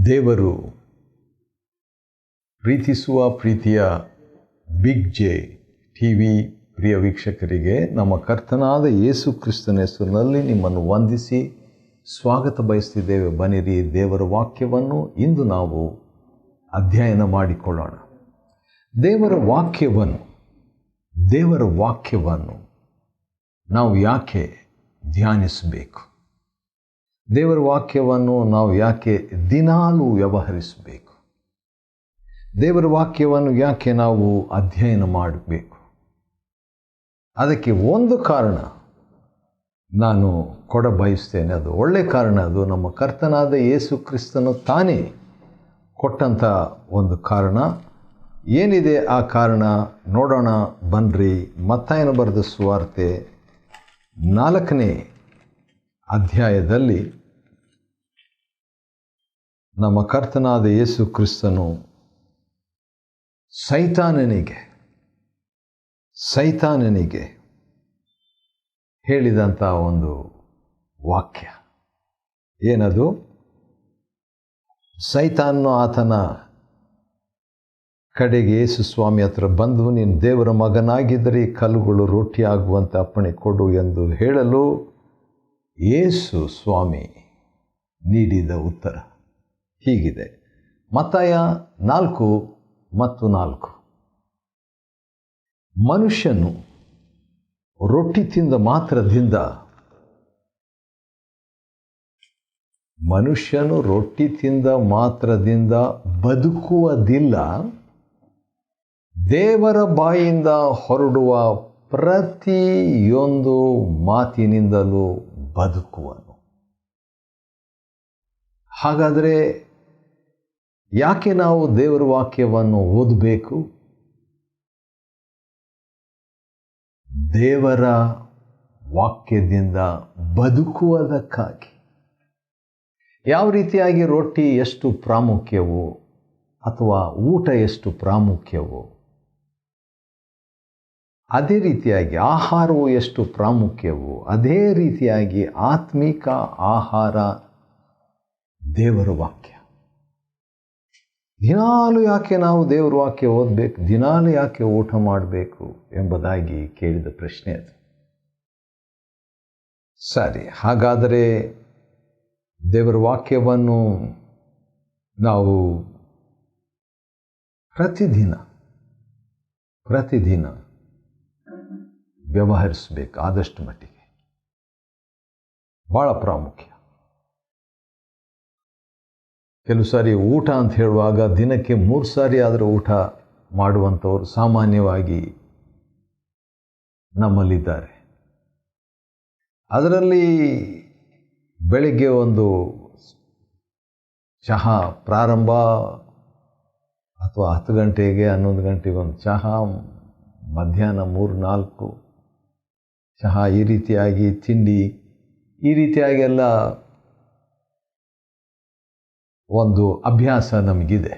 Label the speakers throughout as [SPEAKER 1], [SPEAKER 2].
[SPEAKER 1] ದೇವರು ಪ್ರೀತಿಸುವ ಪ್ರೀತಿಯ ಬಿಗ್ ಜೆ ಟಿವಿ ಪ್ರಿಯ ವೀಕ್ಷಕರಿಗೆ ನಮ್ಮ ಕರ್ತನಾದ ಯೇಸು ಕ್ರಿಸ್ತನ ಹೆಸರಿನಲ್ಲಿ ನಿಮ್ಮನ್ನು ವಂದಿಸಿ ಸ್ವಾಗತ ಬಯಸ್ತಿದ್ದೇವೆ. ಬನ್ನಿರಿ, ದೇವರ ವಾಕ್ಯವನ್ನು ಇಂದು ನಾವು ಅಧ್ಯಯನ ಮಾಡಿಕೊಳ್ಳೋಣ. ದೇವರ ವಾಕ್ಯವನ್ನು ನಾವು ಯಾಕೆ ಧ್ಯಾನಿಸಬೇಕು? ದೇವರ ವಾಕ್ಯವನ್ನು ನಾವು ಯಾಕೆ ದಿನಾಲೂ ವ್ಯವಹರಿಸಬೇಕು? ದೇವರ ವಾಕ್ಯವನ್ನು ಯಾಕೆ ನಾವು ಅಧ್ಯಯನ ಮಾಡಬೇಕು? ಅದಕ್ಕೆ ಒಂದು ಕಾರಣ ನಾನು ಕೊಡಬಯಸ್ತೇನೆ. ಅದು ಒಳ್ಳೆಯ ಕಾರಣ. ಅದು ನಮ್ಮ ಕರ್ತನಾದ ಯೇಸು ಕ್ರಿಸ್ತನು ತಾನೇ ಕೊಟ್ಟಂಥ ಒಂದು ಕಾರಣ. ಏನಿದೆ ಆ ಕಾರಣ ನೋಡೋಣ ಬನ್ನಿರಿ. ಮತ್ತಾಯನ ಬರೆದ ಸುವಾರ್ತೆ 4ನೇ ಅಧ್ಯಾಯದಲ್ಲಿ ನಮ್ಮ ಕರ್ತನಾದ ಯೇಸು ಕ್ರಿಸ್ತನು ಸೈತಾನನಿಗೆ ಹೇಳಿದಂಥ ಒಂದು ವಾಕ್ಯ ಏನದು? ಸೈತಾನನು ಆತನ ಕಡೆಗೆ ಯೇಸು ಸ್ವಾಮಿ ಹತ್ರ ಬಂದು, ನೀನು ದೇವರ ಮಗನಾಗಿದ್ದರೆ ಈ ಕಲ್ಲುಗಳು ರೊಟ್ಟಿಯಾಗುವಂತೆ ಅಪ್ಪಣೆ ಕೊಡು ಎಂದು ಹೇಳಲು ಯೇಸು ಸ್ವಾಮಿ ನೀಡಿದ ಉತ್ತರ ಹೀಗಿದೆ. ಮತ್ತಾಯ 4:4 ಮನುಷ್ಯನು ರೊಟ್ಟಿ ತಿಂದ ಮಾತ್ರದಿಂದ ಬದುಕುವುದಿಲ್ಲ, ದೇವರ ಬಾಯಿಂದ ಹೊರಡುವ ಪ್ರತಿಯೊಂದು ಮಾತಿನಿಂದಲೂ ಬದುಕುವನು. ಹಾಗಾದರೆ ಯಾಕೆ ನಾವು ದೇವರ ವಾಕ್ಯವನ್ನು ಓದಬೇಕು? ದೇವರ ವಾಕ್ಯದಿಂದ ಬದುಕುವುದಕ್ಕಾಗಿ. ಯಾವ ರೀತಿಯಾಗಿ ರೊಟ್ಟಿ ಎಷ್ಟು ಪ್ರಾಮುಖ್ಯವೋ ಅಥವಾ ಊಟ ಎಷ್ಟು ಪ್ರಾಮುಖ್ಯವೋ, ಅದೇ ರೀತಿಯಾಗಿ ಆಹಾರವು ಎಷ್ಟು ಪ್ರಾಮುಖ್ಯವೋ ಅದೇ ರೀತಿಯಾಗಿ ಆತ್ಮಿಕ ಆಹಾರ ದೇವರ ವಾಕ್ಯ. ದಿನಾಲು ಯಾಕೆ ನಾವು ದೇವರ ವಾಕ್ಯ ಓದಬೇಕು? ದಿನಾಲು ಯಾಕೆ ಊಟ ಮಾಡಬೇಕು ಎಂಬುದಾಗಿ ಕೇಳಿದ ಪ್ರಶ್ನೆ ಅದು. ಸರಿ, ಹಾಗಾದರೆ ದೇವರ ವಾಕ್ಯವನ್ನು ನಾವು ಪ್ರತಿದಿನ ವ್ಯವಹರಿಸಬೇಕು. ಆದಷ್ಟು ಮಟ್ಟಿಗೆ ಭಾಳ ಪ್ರಾಮುಖ್ಯ. ಕೆಲವು ಸಾರಿ ಊಟ ಅಂತ ಹೇಳುವಾಗ ದಿನಕ್ಕೆ 3 ಸಾರಿ ಆದರೂ ಊಟ ಮಾಡುವಂಥವರು ಸಾಮಾನ್ಯವಾಗಿ ನಮ್ಮಲ್ಲಿದ್ದಾರೆ. ಅದರಲ್ಲಿ ಬೆಳಗ್ಗೆ ಒಂದು ಚಹಾ ಪ್ರಾರಂಭ, ಅಥವಾ 10 ಗಂಟೆಗೆ 11 ಗಂಟೆಗೆ ಒಂದು ಚಹಾ, ಮಧ್ಯಾಹ್ನ 3-4 ಚಹಾ, ಈ ರೀತಿಯಾಗಿ ತಿಂಡಿ, ಈ ರೀತಿಯಾಗೆಲ್ಲ ಒಂದು ಅಭ್ಯಾಸ ನಮಗಿದೆ.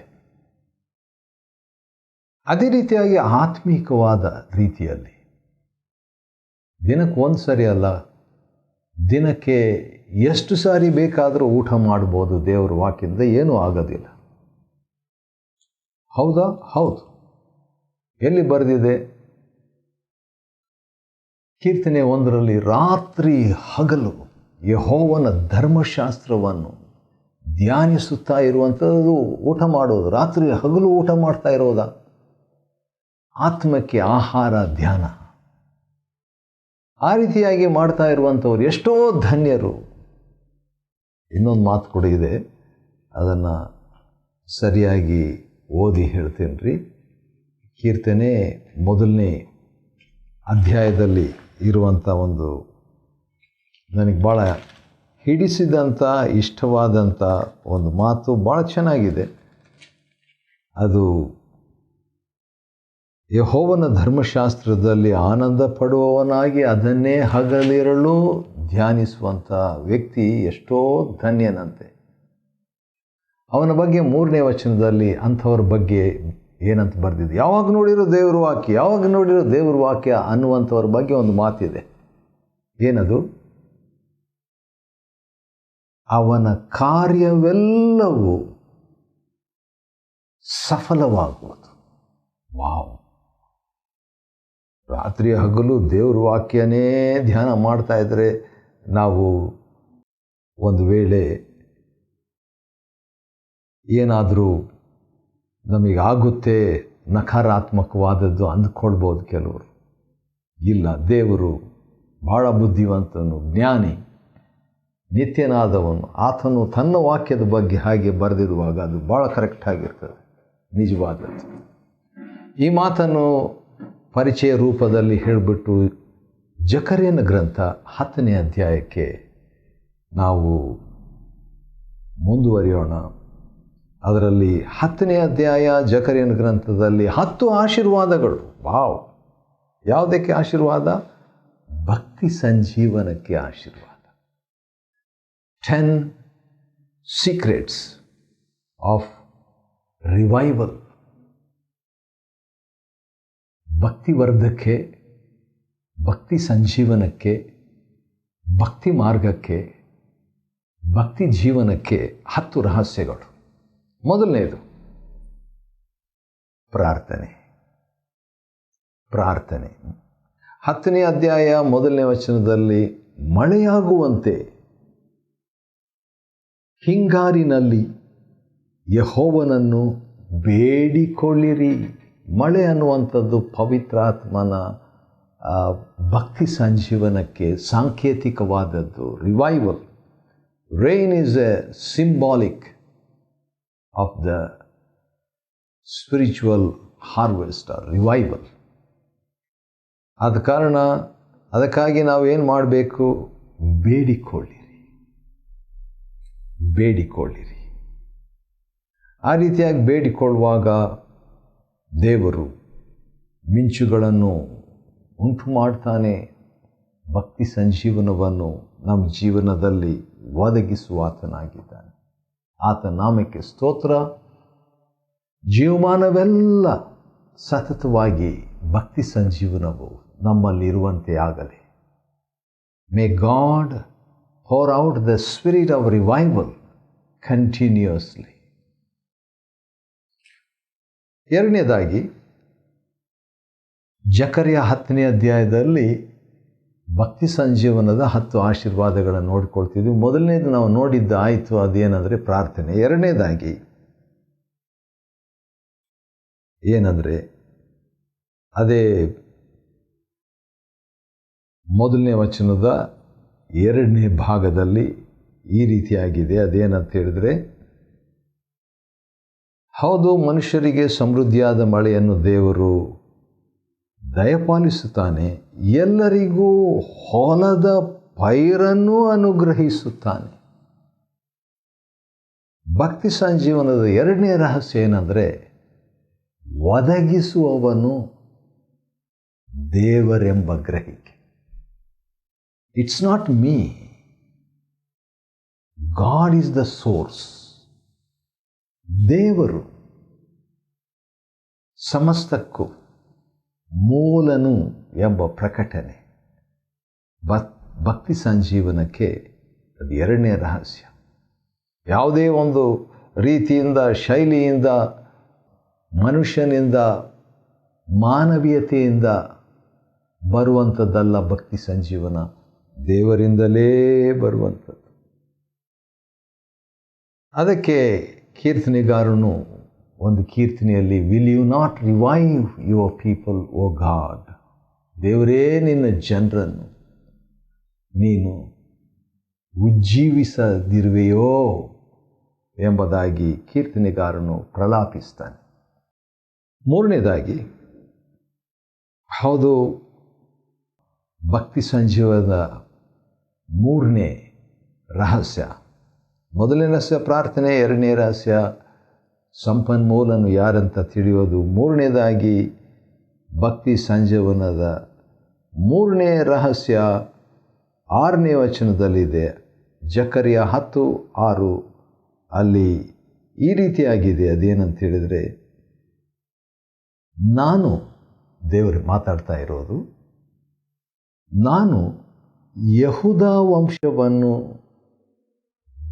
[SPEAKER 1] ಅದೇ ರೀತಿಯಾಗಿ ಆತ್ಮಿಕವಾದ ರೀತಿಯಲ್ಲಿ ದಿನಕ್ಕೆ 1 ಸರಿ ಅಲ್ಲ, ದಿನಕ್ಕೆ ಎಷ್ಟು ಸಾರಿ ಬೇಕಾದರೂ ಊಟ ಮಾಡ್ಬೋದು ದೇವರ ವಾಕ್ಯದಿಂದ, ಏನೂ ಆಗೋದಿಲ್ಲ. ಹೌದಾ? ಹೌದು. ಎಲ್ಲಿ ಬರೆದಿದೆ? ಕೀರ್ತನೆ 1ರಲ್ಲಿ ರಾತ್ರಿ ಹಗಲು ಯೆಹೋವನ ಧರ್ಮಶಾಸ್ತ್ರವನ್ನು ಧ್ಯಾನಿಸುತ್ತಾ ಇರುವಂಥದ್ದು ಊಟ ಮಾಡೋದು. ರಾತ್ರಿ ಹಗಲು ಊಟ ಮಾಡ್ತಾ ಇರೋದ? ಆತ್ಮಕ್ಕೆ ಆಹಾರ ಧ್ಯಾನ. ಆ ರೀತಿಯಾಗಿ ಮಾಡ್ತಾ ಇರುವಂಥವ್ರು ಎಷ್ಟೋ ಧನ್ಯರು. ಇನ್ನೊಂದು ಮಾತು ಕೂಡ ಇದೆ, ಅದನ್ನು ಸರಿಯಾಗಿ ಓದಿ ಹೇಳ್ತೇನೆ ರೀ. ಕೀರ್ತನೆ 1ನೇ ಅಧ್ಯಾಯದಲ್ಲಿ ಇರುವಂಥ ಒಂದು ನನಗೆ ಭಾಳ ಹಿಡಿಸಿದಂಥ ಇಷ್ಟವಾದಂಥ ಒಂದು ಮಾತು, ಭಾಳ ಚೆನ್ನಾಗಿದೆ ಅದು. ಯೆಹೋವನ ಧರ್ಮಶಾಸ್ತ್ರದಲ್ಲಿ ಆನಂದ ಪಡುವವನಾಗಿ ಅದನ್ನೇ ಹಗಲಿರಲು ಧ್ಯಾನಿಸುವಂಥ ವ್ಯಕ್ತಿ ಎಷ್ಟೋ ಧನ್ಯನಂತೆ. ಅವನ ಬಗ್ಗೆ 3ನೇ ವಚನದಲ್ಲಿ ಅಂಥವ್ರ ಬಗ್ಗೆ ಏನಂತ ಬರೆದಿದೆ? ಯಾವಾಗ ನೋಡಿರೋ ದೇವ್ರ ವಾಕ್ಯ ಅನ್ನುವಂಥವ್ರ ಬಗ್ಗೆ ಒಂದು ಮಾತಿದೆ. ಏನದು? ಅವನ ಕಾರ್ಯವೆಲ್ಲವೂ ಸಫಲವಾಗುವುದು. ವಾವ್! ರಾತ್ರಿ ಹಗಲು ದೇವ್ರ ವಾಕ್ಯನೇ ಧ್ಯಾನ ಮಾಡ್ತಾ ಇದ್ದರೆ ನಾವು ಒಂದು ವೇಳೆ ಏನಾದರೂ ನಮಗಾಗುತ್ತೆ ನಕಾರಾತ್ಮಕವಾದದ್ದು ಅಂದ್ಕೊಳ್ಬೋದು ಕೆಲವರು. ಇಲ್ಲ, ದೇವರು ಬಹಳ ಬುದ್ಧಿವಂತನು, ಜ್ಞಾನಿ, ನಿತ್ಯನಾದವನು. ಆತನು ತನ್ನ ವಾಕ್ಯದ ಬಗ್ಗೆ ಹಾಗೆ ಬರೆದಿರುವಾಗ ಅದು ಭಾಳ ಕರೆಕ್ಟಾಗಿರ್ತದೆ, ನಿಜವಾದದ್ದು. ಈ ಮಾತನ್ನು ಪರಿಚಯ ರೂಪದಲ್ಲಿ ಹೇಳಿಬಿಟ್ಟು ಜಕರ್ಯನ ಗ್ರಂಥ 10ನೇ ಅಧ್ಯಾಯಕ್ಕೆ ನಾವು ಮುಂದುವರಿಯೋಣ. ಅದರಲ್ಲಿ 10ನೇ ಅಧ್ಯಾಯ ಜಕರ್ಯನ ಗ್ರಂಥದಲ್ಲಿ 10 ಆಶೀರ್ವಾದಗಳು. ವಾವ್! ಯಾವುದಕ್ಕೆ ಆಶೀರ್ವಾದ? ಭಕ್ತಿ ಸಂಜೀವನಕ್ಕೆ ಆಶೀರ್ವಾದ. 10 ಸೀಕ್ರೆಟ್ಸ್ ಆಫ್ ರಿವೈವಲ್. ಭಕ್ತಿವರ್ಧಕ್ಕೆ, ಭಕ್ತಿ ಸಂಜೀವನಕ್ಕೆ, ಭಕ್ತಿ ಮಾರ್ಗಕ್ಕೆ, ಭಕ್ತಿ ಜೀವನಕ್ಕೆ 10 ರಹಸ್ಯಗಳು. ಮೊದಲನೇದು ಪ್ರಾರ್ಥನೆ. 10ನೇ ಅಧ್ಯಾಯ 1ನೇ ವಚನದಲ್ಲಿ ಮಳೆಯಾಗುವಂತೆ ಹಿಂಗಾರಿನಲ್ಲಿ ಯೆಹೋವನನ್ನು ಬೇಡಿಕೊಳ್ಳಿರಿ. ಮಳೆ ಅನ್ನುವಂಥದ್ದು ಪವಿತ್ರಾತ್ಮನ ಭಕ್ತಿ ಸಂಜೀವನಕ್ಕೆ ಸಾಂಕೇತಿಕವಾದದ್ದು. Revival. Rain is a symbolic of the spiritual harvest or revival. ಆದ ಕಾರಣ ಅದಕ್ಕಾಗಿ ನಾವೇನು ಮಾಡಬೇಕು? ಬೇಡಿಕೊಳ್ಳಿರಿ. ಆ ರೀತಿಯಾಗಿ ಬೇಡಿಕೊಳ್ಳುವಾಗ ದೇವರು ಮಿಂಚುಗಳನ್ನು ಉಂಟು ಮಾಡ್ತಾನೆ. ಭಕ್ತಿ ಸಂಜೀವನವನ್ನು ನಮ್ಮ ಜೀವನದಲ್ಲಿ ಒದಗಿಸುವ ಆತನಾಗಿದ್ದಾನೆ. ಆತ ನಾಮಕ್ಕೆ ಸ್ತೋತ್ರ. ಜೀವಮಾನವೆಲ್ಲ ಸತತವಾಗಿ ಭಕ್ತಿ ಸಂಜೀವನವು ನಮ್ಮಲ್ಲಿರುವಂತೆ ಆಗಲಿ. May god pour out the spirit of revival continuously. ಎರಡನೇದಾಗಿ ಜಕರ್ಯ 10ನೇ ಅಧ್ಯಾಯದಲ್ಲಿ ಭಕ್ತಿ ಸಂಜೀವನದ 10 ಆಶೀರ್ವಾದಗಳನ್ನು ನೋಡಿಕೊಳ್ತಿದ್ವಿ. ಮೊದಲನೇದು ನಾವು ನೋಡಿದ್ದು ಆಯಿತು, ಅದೇನೆಂದರೆ ಪ್ರಾರ್ಥನೆ. ಎರಡನೇದಾಗಿ ಏನಂದರೆ ಅದೇ 1ನೇ ವಚನದ 2ನೇ ಭಾಗದಲ್ಲಿ ಈ ರೀತಿಯಾಗಿದೆ. ಅದೇನಂತ ಹೇಳಿದರೆ, ಹೌದು, ಮನುಷ್ಯರಿಗೆ ಸಮೃದ್ಧಿಯಾದ ಮಳೆಯನ್ನು ದೇವರು ದಯಪಾಲಿಸುತ್ತಾನೆ, ಎಲ್ಲರಿಗೂ ಹೊಲದ ಪೈರನ್ನು ಅನುಗ್ರಹಿಸುತ್ತಾನೆ. ಭಕ್ತಿ ಸಂಜೀವನದ 2ನೇ ರಹಸ್ಯ ಏನಂದರೆ, ಒದಗಿಸುವವನು ದೇವರೆಂಬ ಗ್ರಹಿಕೆ. It's not me. God is the source. ದೇವರು ಸಮಸ್ತಕ್ಕೂ ಮೂಲನು ಎಂಬ ಪ್ರಕಟಣೆ ಭಕ್ತಿ ಸಂಜೀವನಕ್ಕೆ ಅದು 2ನೇ ರಹಸ್ಯ. ಯಾವುದೇ ಒಂದು ರೀತಿಯಿಂದ, ಶೈಲಿಯಿಂದ, ಮನುಷ್ಯನಿಂದ, ಮಾನವೀಯತೆಯಿಂದ ಬರುವಂಥದ್ದಲ್ಲ ಭಕ್ತಿ ಸಂಜೀವನ, ದೇವರಿಂದಲೇ ಬರುವಂಥದ್ದು. ಅದಕ್ಕೆ ಕೀರ್ತನೆಗಾರನು ಒಂದು ಕೀರ್ತನೆಯಲ್ಲಿ, will you not revive your people O God, ದೇವರೇ ನಿನ್ನ ಜನರನ್ನು ನೀನು ಉಜ್ಜೀವಿಸದಿರುವೆಯೋ ಎಂಬುದಾಗಿ ಕೀರ್ತನೆಗಾರನು ಪ್ರಲಾಪಿಸ್ತಾನೆ. ಮೂರನೇದಾಗಿ, ಹೌದು, ಭಕ್ತಿ ಸಂಜೀವನದ 3ನೇ ರಹಸ್ಯ. 1ನೇ ರಹಸ್ಯ ಪ್ರಾರ್ಥನೆ, 2ನೇ ರಹಸ್ಯ ಸಂಪನ್ಮೂಲನು ಯಾರಂತ ತಿಳಿಯೋದು, 3ನೇದಾಗಿ ಭಕ್ತಿ ಸಂಜೀವನದ 3ನೇ ರಹಸ್ಯ 6ನೇ ವಚನದಲ್ಲಿದೆ. ಜಕರ್ಯ 10:6 ಅಲ್ಲಿ ಈ ರೀತಿಯಾಗಿದೆ. ಅದೇನಂತ ಹೇಳಿದರೆ, ನಾನು, ದೇವರು ಮಾತಾಡ್ತಾ ಇರೋದು, ನಾನು ಯೆಹೂದ ವಂಶವನ್ನು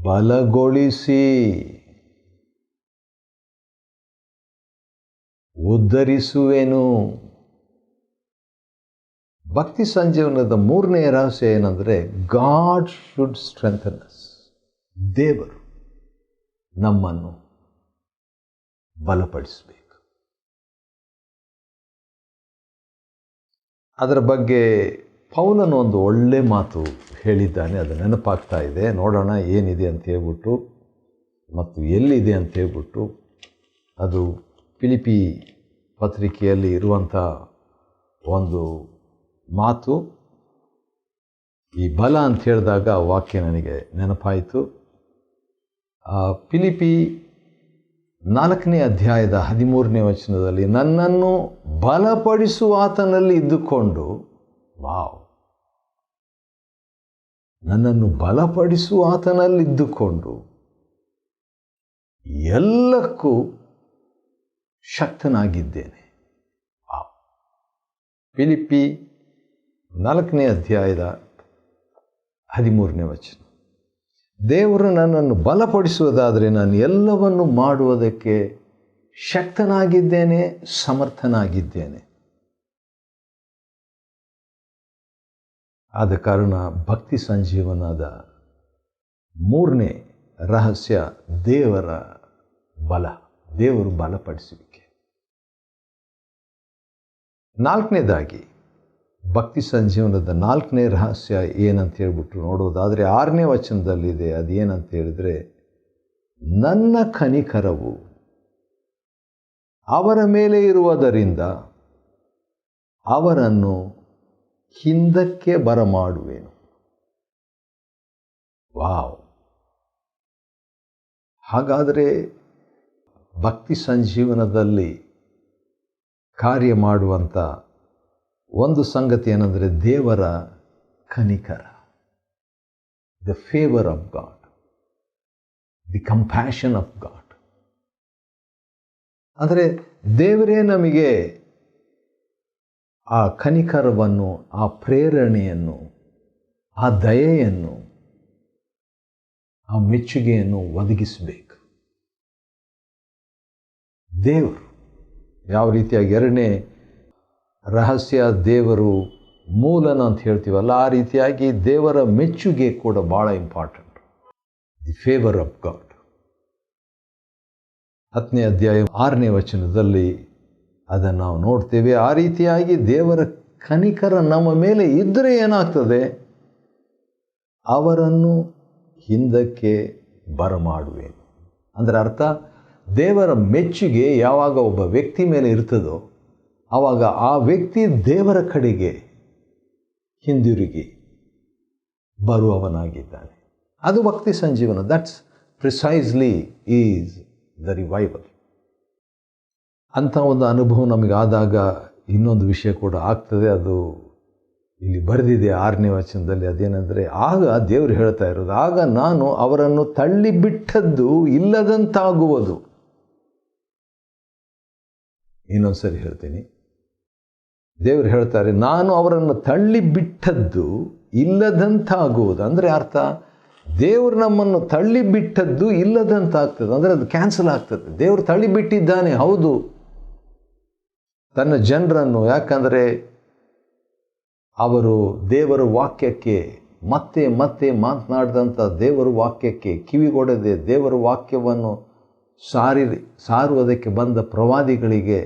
[SPEAKER 1] ಬಲಗೊಳಿಸಿ ಉದ್ಧರಿಸುವೆನು. ಭಕ್ತಿ ಸಂಜೀವನದ ಮೂರನೇ ರಹಸ್ಯ ಏನಂದರೆ ಗಾಡ್ ಶುಡ್ ಸ್ಟ್ರೆಂಥನ್ ಅಸ್. ದೇವರು ನಮ್ಮನ್ನು ಬಲಪಡಿಸಬೇಕು. ಅದರ ಬಗ್ಗೆ ಪೌಲನು ಒಂದು ಒಳ್ಳೆ ಮಾತು ಹೇಳಿದ್ದಾನೆ, ಅದು ನೆನಪಾಗ್ತಾ ಇದೆ. ನೋಡೋಣ ಏನಿದೆ ಅಂತ ಹೇಳ್ಬಿಟ್ಟು ಮತ್ತು ಎಲ್ಲಿದೆ ಅಂತ ಹೇಳ್ಬಿಟ್ಟು. ಅದು ಫಿಲಿಪಿ ಪತ್ರಿಕೆಯಲ್ಲಿ ಇರುವಂಥ ಒಂದು ಮಾತು. ಈ ಬಲ ಅಂತ ಹೇಳಿದಾಗ ವಾಕ್ಯ ನನಗೆ ನೆನಪಾಯಿತು. ಫಿಲಿಪಿ 4ನೇ ಅಧ್ಯಾಯದ 13ನೇ ವಚನದಲ್ಲಿ ನನ್ನನ್ನು ಬಲಪಡಿಸುವ ಆತನಲ್ಲಿ ಇದ್ದುಕೊಂಡು, ನನ್ನನ್ನು ಬಲಪಡಿಸುವ ಆತನಲ್ಲಿದ್ದುಕೊಂಡು ಎಲ್ಲಕ್ಕೂ ಶಕ್ತನಾಗಿದ್ದೇನೆ. ಫಿಲಿಪಿ 4ನೇ ಅಧ್ಯಾಯದ 13ನೇ ವಚನ. ದೇವರು ನನ್ನನ್ನು ಬಲಪಡಿಸುವುದಾದರೆ ನಾನು ಎಲ್ಲವನ್ನು ಮಾಡುವುದಕ್ಕೆ ಶಕ್ತನಾಗಿದ್ದೇನೆ, ಸಮರ್ಥನಾಗಿದ್ದೇನೆ. ಆದ ಕಾರಣ ಭಕ್ತಿ ಸಂಜೀವನದ ಮೂರನೇ ರಹಸ್ಯ ದೇವರ ಬಲ, ದೇವರು ಬಲಪಡಿಸುವಿಕೆ. 4ನೇದಾಗಿ ಭಕ್ತಿ ಸಂಜೀವನದ 4ನೇ ರಹಸ್ಯ ಏನಂತ ಹೇಳ್ಬಿಟ್ಟು ನೋಡೋದಾದರೆ 6ನೇ ವಚನದಲ್ಲಿದೆ. ಅದೇನಂತ ಹೇಳಿದರೆ, ನನ್ನ ಕನಿಕರವು ಅವರ ಮೇಲೆ ಇರುವುದರಿಂದ ಅವರನ್ನು ಹಿಂದಕ್ಕೆ ಬರಮಾಡುವೆನು. ಹಾಗಾದರೆ ಭಕ್ತಿ ಸಂಜೀವನದಲ್ಲಿ ಕಾರ್ಯ ಮಾಡುವಂಥ ಒಂದು ಸಂಗತಿ ಏನಂದರೆ ದೇವರ ಕನಿಕರ, the favour of God, the compassion of God. ಅಂದರೆ ದೇವರೇ ನಮಗೆ ಆ ಕನಿಕರವನ್ನು, ಆ ಪ್ರೇರಣೆಯನ್ನು, ಆ ದಯೆಯನ್ನು, ಆ ಮೆಚ್ಚುಗೆಯನ್ನು ಒದಗಿಸಬೇಕು. ದೇವರು ಯಾವ ರೀತಿಯಾಗಿ 2ನೇ ರಹಸ್ಯ ದೇವರು ಮೂಲನ ಅಂತ ಹೇಳ್ತೀವಲ್ಲ, ಆ ರೀತಿಯಾಗಿ ದೇವರ ಮೆಚ್ಚುಗೆ ಕೂಡ ಭಾಳ important. The favour of God. 10ನೇ ಅಧ್ಯಾಯ 6ನೇ ವಚನದಲ್ಲಿ ಅದನ್ನು ನಾವು ನೋಡ್ತೇವೆ. ಆ ರೀತಿಯಾಗಿ ದೇವರ ಕನಿಕರ ನಮ್ಮ ಮೇಲೆ ಇದ್ದರೆ ಏನಾಗ್ತದೆ, ಅವರನ್ನು ಹಿಂದಕ್ಕೆ ಬರಮಾಡುವೆನು. ಅಂದರೆ ಅರ್ಥ, ದೇವರ ಮೆಚ್ಚುಗೆ ಯಾವಾಗ ಒಬ್ಬ ವ್ಯಕ್ತಿ ಮೇಲೆ ಇರ್ತದೋ ಆವಾಗ ಆ ವ್ಯಕ್ತಿ ದೇವರ ಕಡೆಗೆ ಹಿಂದಿರುಗಿ ಬರುವವನಾಗಿದ್ದಾನೆ. ಅದು ಭಕ್ತಿ ಸಂಜೀವನ. That's precisely is the revival. ಅಂಥ ಒಂದು ಅನುಭವ ನಮಗಾದಾಗ ಇನ್ನೊಂದು ವಿಷಯ ಕೂಡ ಆಗ್ತದೆ. ಅದು ಇಲ್ಲಿ ಬರೆದಿದೆ 6ನೇ ವಚನದಲ್ಲಿ. ಅದೇನೆಂದರೆ, ಆಗ ದೇವರು ಹೇಳ್ತಾ ಇರೋದು, ಆಗ ನಾನು ಅವರನ್ನು ತಳ್ಳಿಬಿಟ್ಟದ್ದು ಇಲ್ಲದಂತಾಗುವುದು. ಇನ್ನೊಂದು ಸರಿ ಹೇಳ್ತೀನಿ. ದೇವರು ಹೇಳ್ತಾರೆ, ನಾನು ಅವರನ್ನು ತಳ್ಳಿಬಿಟ್ಟದ್ದು ಇಲ್ಲದಂತಾಗುವುದು. ಅಂದರೆ ಅರ್ಥ, ದೇವರು ನಮ್ಮನ್ನು ತಳ್ಳಿಬಿಟ್ಟದ್ದು ಇಲ್ಲದಂತಾಗ್ತದೆ. ಅಂದರೆ ಅದು ಕ್ಯಾನ್ಸಲ್ ಆಗ್ತದೆ. ದೇವರು ತಳ್ಳಿಬಿಟ್ಟಿದ್ದಾನೆ, ಹೌದು, ತನ್ನ ಜನರನ್ನು. ಯಾಕಂದರೆ ಅವರು ದೇವರ ವಾಕ್ಯಕ್ಕೆ ಮತ್ತೆ ಮತ್ತೆ ಮಾತನಾಡಿದಂಥ ದೇವರ ವಾಕ್ಯಕ್ಕೆ ಕಿವಿಗೊಡದೆ ದೇವರ ವಾಕ್ಯವನ್ನು ಸಾರುವುದಕ್ಕೆ ಬಂದ ಪ್ರವಾದಿಗಳಿಗೆ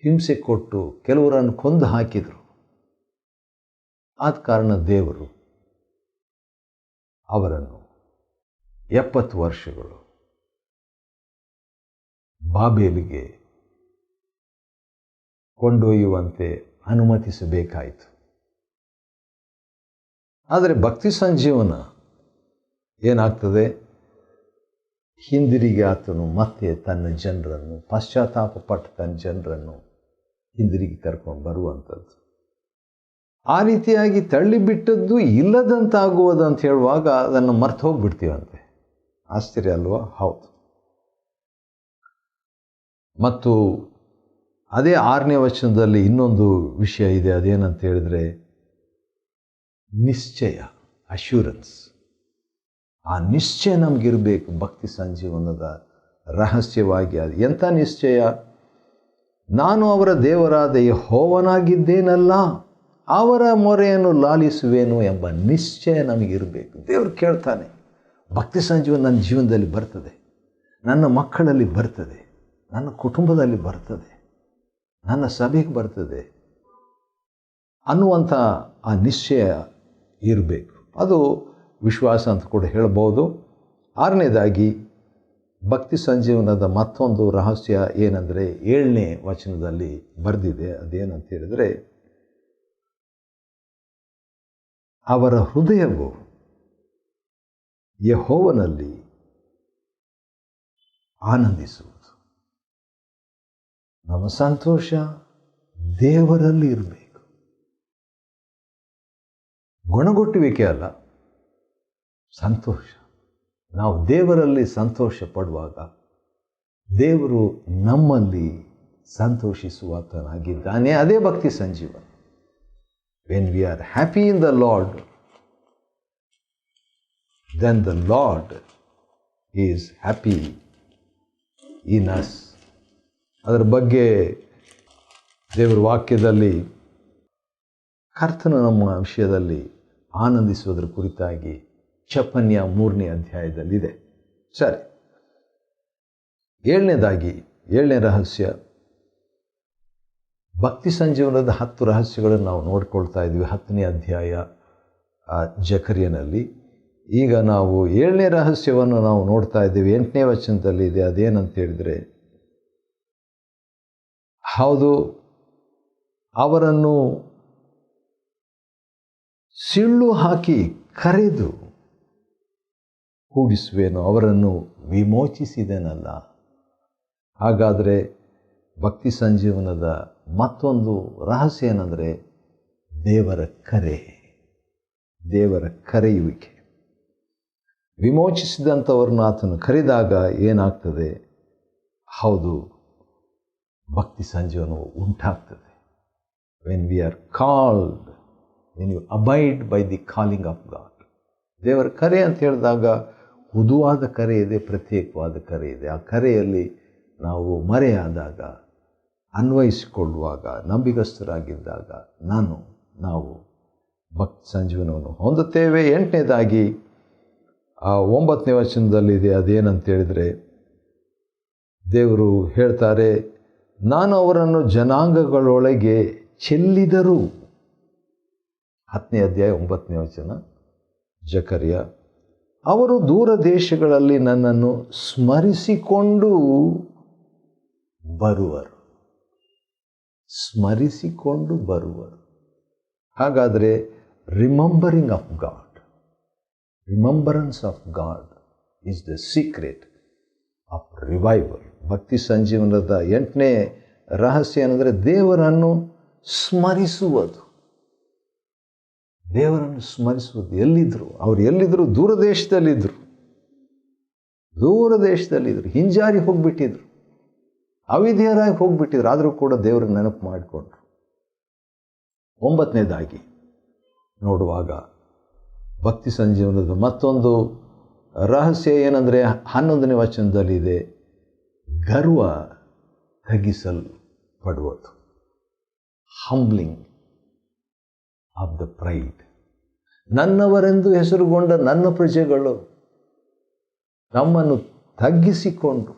[SPEAKER 1] ಹಿಂಸೆ ಕೊಟ್ಟು ಕೆಲವರನ್ನು ಕೊಂದು ಹಾಕಿದರು. ಆದ ಕಾರಣ ದೇವರು ಅವರನ್ನು 70 ವರ್ಷಗಳು ಬಾಬೇಲಿಗೆ ಕೊಂಡೊಯ್ಯುವಂತೆ ಅನುಮತಿಸಬೇಕಾಯಿತು. ಆದರೆ ಭಕ್ತಿ ಸಂಜೀವನ ಏನಾಗ್ತದೆ, ಹಿಂದಿರುಗಿ ಆತನು ಮತ್ತೆ ತನ್ನ ಜನರನ್ನು, ಪಶ್ಚಾತ್ತಾಪ ಪಟ್ಟ ತನ್ನ ಜನರನ್ನು ಹಿಂದಿರುಗಿ ಕರ್ಕೊಂಡು ಬರುವಂಥದ್ದು. ಆ ರೀತಿಯಾಗಿ ತಳ್ಳಿಬಿಟ್ಟದ್ದು ಇಲ್ಲದಂತಾಗುವುದು ಅಂತ ಹೇಳುವಾಗ ಅದನ್ನು ಮರ್ತು ಹೋಗ್ಬಿಡ್ತೀವಂತೆ. ಆಶ್ಚರ್ಯ ಅಲ್ವಾ? ಹೌದು. ಮತ್ತು ಅದೇ 6ನೇ ವಚನದಲ್ಲಿ ಇನ್ನೊಂದು ವಿಷಯ ಇದೆ. ಅದೇನಂತ ಹೇಳಿದರೆ ನಿಶ್ಚಯ, ಅಶ್ಯೂರೆನ್ಸ್. ಆ ನಿಶ್ಚಯ ನಮಗಿರಬೇಕು ಭಕ್ತಿ ಸಂಜೀವನದ ರಹಸ್ಯವಾಗಿ. ಅದು ಎಂಥ ನಿಶ್ಚಯ? ನಾನು ಅವರ ದೇವರಾದ ಯೆಹೋವನಾಗಿದ್ದೇನಲ್ಲ, ಅವರ ಮೊರೆಯನ್ನು ಲಾಲಿಸುವೆನು ಎಂಬ ನಿಶ್ಚಯ ನಮಗಿರಬೇಕು. ದೇವರು ಕೇಳ್ತಾನೆ, ಭಕ್ತಿ ಸಂಜೀವನ ನನ್ನ ಜೀವನದಲ್ಲಿ ಬರ್ತದೆ, ನನ್ನ ಮಕ್ಕಳಲ್ಲಿ ಬರ್ತದೆ, ನನ್ನ ಕುಟುಂಬದಲ್ಲಿ ಬರ್ತದೆ, ನನ್ನ ಸಭೆಗೆ ಬರ್ತದೆ ಅನ್ನುವಂಥ ಆ ನಿಶ್ಚಯ ಇರಬೇಕು. ಅದು ವಿಶ್ವಾಸ ಅಂತ ಕೂಡ ಹೇಳ್ಬೋದು. ಆರನೇದಾಗಿ ಭಕ್ತಿ ಸಂಜೀವನದ ಮತ್ತೊಂದು ರಹಸ್ಯ ಏನಂದರೆ 7ನೇ ವಚನದಲ್ಲಿ ಬರೆದಿದೆ. ಅದೇನಂತ ಹೇಳಿದರೆ, ಅವರ ಹೃದಯವು ಯೆಹೋವನಲ್ಲಿ ಆನಂದಿಸುವುದು. ನಮ್ಮ ಸಂತೋಷ ದೇವರಲ್ಲಿ ಇರಬೇಕು. ಗುಣಗುಟ್ಟುವಿಕೆ ಅಲ್ಲ, ಸಂತೋಷ. ನಾವು ದೇವರಲ್ಲಿ ಸಂತೋಷ ಪಡುವಾಗ ದೇವರು ನಮ್ಮಲ್ಲಿ ಸಂತೋಷಿಸುವಾತನಾಗಿದ್ದಾನೆ. ಅದೇ ಭಕ್ತಿ ಸಂಜೀವನ. When we are happy in the Lord, then the Lord is happy in us. ಅದರ ಬಗ್ಗೆ ದೇವರ ವಾಕ್ಯದಲ್ಲಿ ಕರ್ತನು ನಮ್ಮ ವಿಷಯದಲ್ಲಿ ಆನಂದಿಸುವುದರ ಕುರಿತಾಗಿ ಚಪನ್ಯ 3ನೇ ಅಧ್ಯಾಯದಲ್ಲಿದೆ. ಸರಿ, 7ನೇ ರಹಸ್ಯ, ಭಕ್ತಿ ಸಂಜೀವನದ 10 ರಹಸ್ಯಗಳನ್ನು ನಾವು ನೋಡ್ಕೊಳ್ತಾ ಇದ್ವಿ 10ನೇ ಅಧ್ಯಾಯ ಜಕರ್ಯನಲ್ಲಿ. ಈಗ ನಾವು 7ನೇ ರಹಸ್ಯವನ್ನು ನಾವು ನೋಡ್ತಾ ಇದ್ದೀವಿ. 8ನೇ ವಚನದಲ್ಲಿ ಇದೆ. ಅದೇನಂತ ಹೇಳಿದರೆ, ಹೌದು, ಅವರನ್ನು ಸಿಳ್ಳು ಹಾಕಿ ಕರೆದು ಕೂಡಿಸುವೆನು, ಅವರನ್ನು ವಿಮೋಚಿಸಿದೆನಲ್ಲ. ಹಾಗಾದರೆ ಭಕ್ತಿ ಸಂಜೀವನದ ಮತ್ತೊಂದು ರಹಸ್ಯ ಏನಂದರೆ ದೇವರ ಕರೆ, ದೇವರ ಕರೆಯುವಿಕೆ. ವಿಮೋಚಿಸಿದಂಥವ್ರನ್ನ ಆತನು ಕರೆದಾಗ ಏನಾಗ್ತದೆ? ಹೌದು, ಭಕ್ತಿ ಸಂಜೀವನವು ಉಂಟಾಗ್ತದೆ. When we are called, when you abide by the calling of God. ದೇವರ ಕರೆ ಅಂತ ಹೇಳಿದಾಗ ಹುದುವಾದ ಕರೆ ಇದೆ, ಪ್ರತ್ಯೇಕವಾದ ಕರೆ ಇದೆ. ಆ ಕರೆಯಲ್ಲಿ ನಾವು ಮರೆಯಾದಾಗ, ಅನ್ವಯಿಸಿಕೊಳ್ಳುವಾಗ, ನಂಬಿಗಸ್ತರಾಗಿದ್ದಾಗ ನಾವು ಭಕ್ತಿ ಸಂಜೀವನವನ್ನು ಹೊಂದುತ್ತೇವೆ. 8ನೇದಾಗಿ 9ನೇ ವಚನದಲ್ಲಿದೆ. ಅದೇನಂತ ಹೇಳಿದರೆ, ದೇವರು ಹೇಳ್ತಾರೆ, ನಾನು ಅವರನ್ನು ಜನಾಂಗಗಳೊಳಗೆ ಚೆಲ್ಲಿದರು. 10ನೇ ಅಧ್ಯಾಯ 9ನೇ ವಚನ ಜಕರ್ಯ. ಅವರು ದೂರ ದೇಶಗಳಲ್ಲಿ ನನ್ನನ್ನು ಸ್ಮರಿಸಿಕೊಂಡು ಬರುವರು. ಸ್ಮರಿಸಿಕೊಂಡು ಬರುವರು. ಹಾಗಾದರೆ remembering of god, remembrance of god is the secret of revival. ಭಕ್ತಿ ಸಂಜೀವನದ 8ನೇ ರಹಸ್ಯ ಏನಂದರೆ ದೇವರನ್ನು ಸ್ಮರಿಸುವುದು. ದೇವರನ್ನು ಸ್ಮರಿಸುವುದು. ಎಲ್ಲಿದ್ದರು ಅವರು? ಎಲ್ಲಿದ್ದರು? ದೂರ ದೇಶದಲ್ಲಿದ್ದರು. ಹಿಂಜಾರಿ ಹೋಗಿಬಿಟ್ಟಿದ್ರು, ಅವಿಧೇಯರಾಗಿ ಹೋಗಿಬಿಟ್ಟಿದ್ರು. ಆದರೂ ಕೂಡ ದೇವರ ನೆನಪು ಮಾಡಿಕೊಂಡ್ರು. 9ನೇದಾಗಿ ನೋಡುವಾಗ ಭಕ್ತಿ ಸಂಜೀವನದ ಮತ್ತೊಂದು ರಹಸ್ಯ ಏನಂದರೆ 11ನೇ ವಚನದಲ್ಲಿದೆ, ಗರ್ವ ತಗ್ಗಿಸಲ್ಪಡುವುದು. Humbling of the pride. ನನ್ನವರೆಂದು ಹೆಸರುಗೊಂಡ ನನ್ನ ಪ್ರಜೆಗಳು ನಮ್ಮನ್ನು ತಗ್ಗಿಸಿಕೊಂಡು,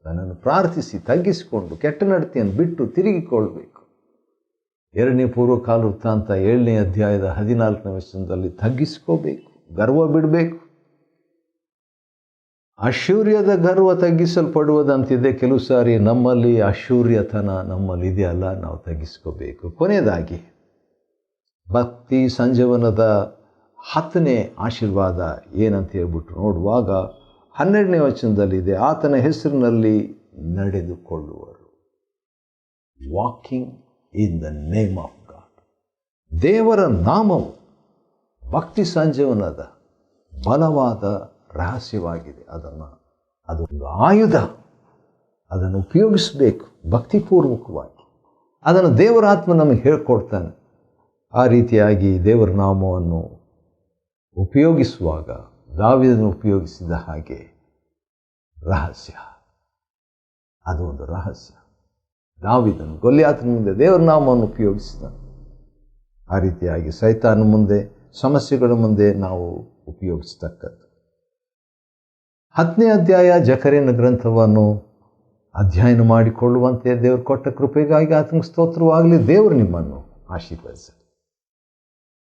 [SPEAKER 1] ನನ್ನನ್ನು ಪ್ರಾರ್ಥಿಸಿ ತಗ್ಗಿಸಿಕೊಂಡು ಕೆಟ್ಟ ನಡತೆಯನ್ನು ಬಿಟ್ಟು ತಿರುಗಿಕೊಳ್ಬೇಕು. 2ನೇ ಪೂರ್ವಕಾಲ ವೃತ್ತಾಂತ 7ನೇ ಅಧ್ಯಾಯದ 14ನೇ ವಚನದಲ್ಲಿ ತಗ್ಗಿಸ್ಕೋಬೇಕು, ಗರ್ವ ಬಿಡಬೇಕು. ಅಶೂರ್ಯದ ಗರ್ವ ತಗ್ಗಿಸಲ್ಪಡುವುದಂತಿದೆ. ಕೆಲವು ಸಾರಿ ನಮ್ಮಲ್ಲಿ ಅಶೂರ್ಯತನ ನಮ್ಮಲ್ಲಿ ಇದೆಯಲ್ಲ, ನಾವು ತಗ್ಗಿಸ್ಕೋಬೇಕು. ಕೊನೆಯದಾಗಿ ಭಕ್ತಿ ಸಂಜೀವನದ 10ನೇ ಆಶೀರ್ವಾದ ಏನಂತ ಹೇಳ್ಬಿಟ್ಟು ನೋಡುವಾಗ 12ನೇ ವಚನದಲ್ಲಿದೆ, ಆತನ ಹೆಸರಿನಲ್ಲಿ ನಡೆದುಕೊಳ್ಳುವರು. Walking in the name of God. ದೇವರ ನಾಮವು ಭಕ್ತಿ ಸಂಜೀವನದ ಬಲವಾದ ರಹಸ್ಯವಾಗಿದೆ. ಅದೊಂದು ಆಯುಧ. ಅದನ್ನು ಉಪಯೋಗಿಸಬೇಕು ಭಕ್ತಿಪೂರ್ವಕವಾಗಿ. ಅದನ್ನು ದೇವರಾತ್ಮ ನಮಗೆ ಹೇಳ್ಕೊಡ್ತಾನೆ. ಆ ರೀತಿಯಾಗಿ ದೇವರ ನಾಮವನ್ನು ಉಪಯೋಗಿಸುವಾಗ ದಾವೀದನು ಉಪಯೋಗಿಸಿದ ಹಾಗೆ ರಹಸ್ಯ, ಅದು ಒಂದು ರಹಸ್ಯ. ದಾವೀದನು ಗೊಲ್ಯಾತನ ಮುಂದೆ ದೇವರ ನಾಮವನ್ನು ಉಪಯೋಗಿಸಿದನು. ಆ ರೀತಿಯಾಗಿ ಸೈತಾನ ಮುಂದೆ, ಸಮಸ್ಯೆಗಳ ಮುಂದೆ ನಾವು ಉಪಯೋಗಿಸ್ತಕ್ಕದ್ದು. 10ನೇ ಅಧ್ಯಾಯ ಜಕರ್ಯನ ಗ್ರಂಥವನ್ನು ಅಧ್ಯಯನ ಮಾಡಿಕೊಳ್ಳುವಂತೆ ದೇವರು ಕೊಟ್ಟ ಕೃಪೆಗಾಗಿ ಆತನಿಗೆ ಸ್ತೋತ್ರವಾಗಲಿ. ದೇವರು ನಿಮ್ಮನ್ನು ಆಶೀರ್ವದಿಸಲಿ.